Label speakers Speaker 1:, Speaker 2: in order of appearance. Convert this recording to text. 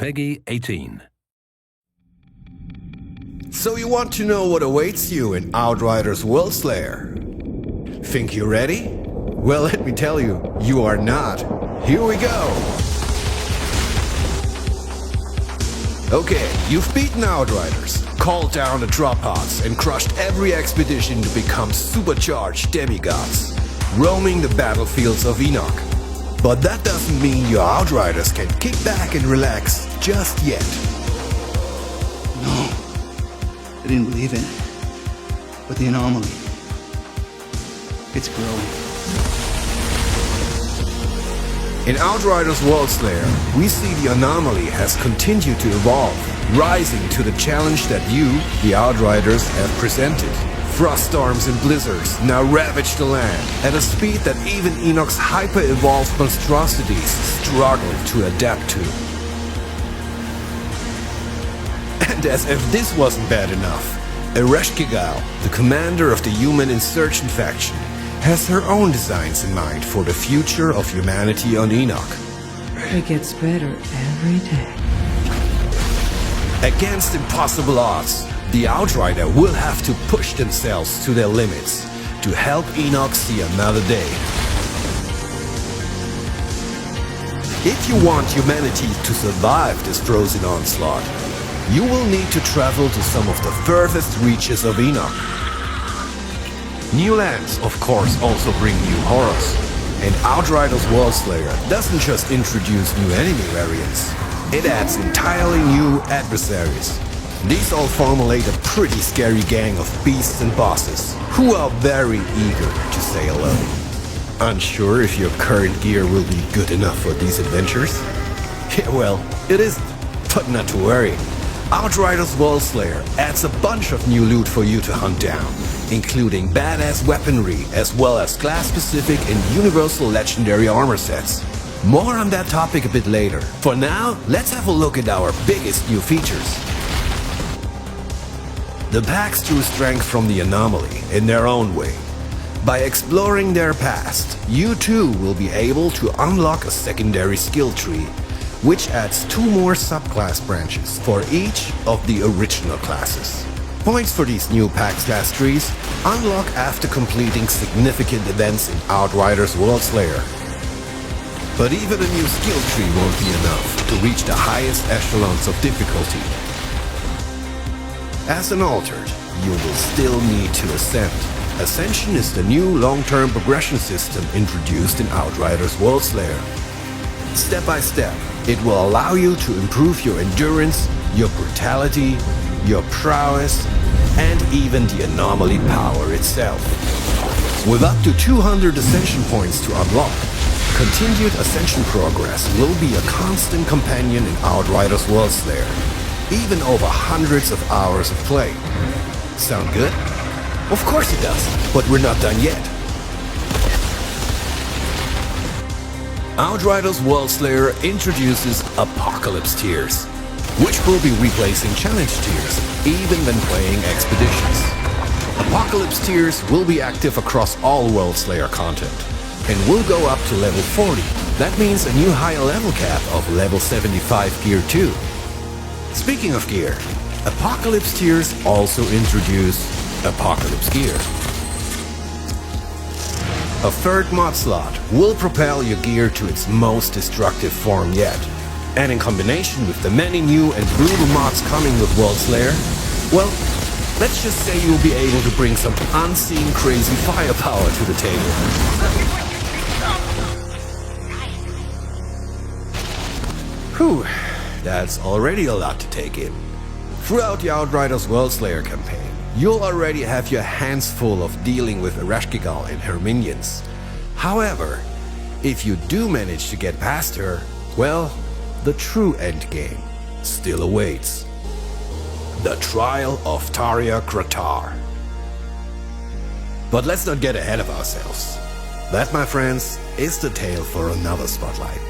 Speaker 1: PEGI 18.
Speaker 2: So you want to know what awaits you in Outriders Worldslayer? Think you're ready? Well, let me tell you, you are not. Here we go! Okay, you've beaten Outriders, called down the drop pods, and crushed every expedition to become supercharged demigods, roaming the battlefields of Enoch. But that doesn't mean your Outriders can kick back and relax just yet.
Speaker 3: No, I didn't believe in it. But the anomaly, it's growing.
Speaker 2: In Outriders Worldslayer, we see the anomaly has continued to evolve, rising to the challenge that you, the Outriders, have presented. Frost storms and blizzards now ravage the land at a speed that even Enoch's hyper-evolved monstrosities struggle to adapt to. And as if this wasn't bad enough, Ereshkigal, the commander of the human insurgent faction, has her own designs in mind for the future of humanity on Enoch.
Speaker 4: It gets better every day.
Speaker 2: Against impossible odds, the Outrider will have to push themselves to their limits to help Enoch see another day. If you want humanity to survive this frozen onslaught, you will need to travel to some of the furthest reaches of Enoch. New lands, of course, also bring new horrors. And Outriders Worldslayer doesn't just introduce new enemy variants, it adds entirely new adversaries. These all formulate a pretty scary gang of beasts and bosses, who are very eager to say hello. Unsure if your current gear will be good enough for these adventures? Yeah, well, it isn't, but not to worry. Outriders Worldslayer adds a bunch of new loot for you to hunt down, including badass weaponry as well as class-specific and universal legendary armor sets. More on that topic a bit later. For now, let's have a look at our biggest new features. The packs drew strength from the anomaly in their own way. By exploring their past, you too will be able to unlock a secondary skill tree, which adds 2 more subclass branches for each of the original classes. Points for these new pack/class trees unlock after completing significant events in Outriders Worldslayer. But even a new skill tree won't be enough to reach the highest echelons of difficulty. As an altered, you will still need to ascend. Ascension is the new long-term progression system introduced in Outriders Worldslayer. Step by step, it will allow you to improve your endurance, your brutality, your prowess, and even the anomaly power itself. With up to 200 ascension points to unlock, continued ascension progress will be a constant companion in Outriders Worldslayer, even over hundreds of hours of play. Sound good? Of course it does, but we're not done yet. Outriders Worldslayer introduces Apocalypse tiers, which will be replacing challenge tiers, even when playing expeditions. Apocalypse tiers will be active across all Worldslayer content, and will go up to level 40. That means a new higher level cap of level 75 gear too. Speaking of gear, Apocalypse tiers also introduce Apocalypse gear. A third mod slot will propel your gear to its most destructive form yet. And in combination with the many new and brutal mods coming with Worldslayer, well, let's just say you'll be able to bring some unseen crazy firepower to the table. Whew, that's already a lot to take in. Throughout the Outriders Worldslayer campaign, you'll already have your hands full of dealing with Ereshkigal and her minions. However, if you do manage to get past her, well, the true endgame still awaits. The Trial of Taria Kratar. But let's not get ahead of ourselves. That, my friends, is the tale for another spotlight.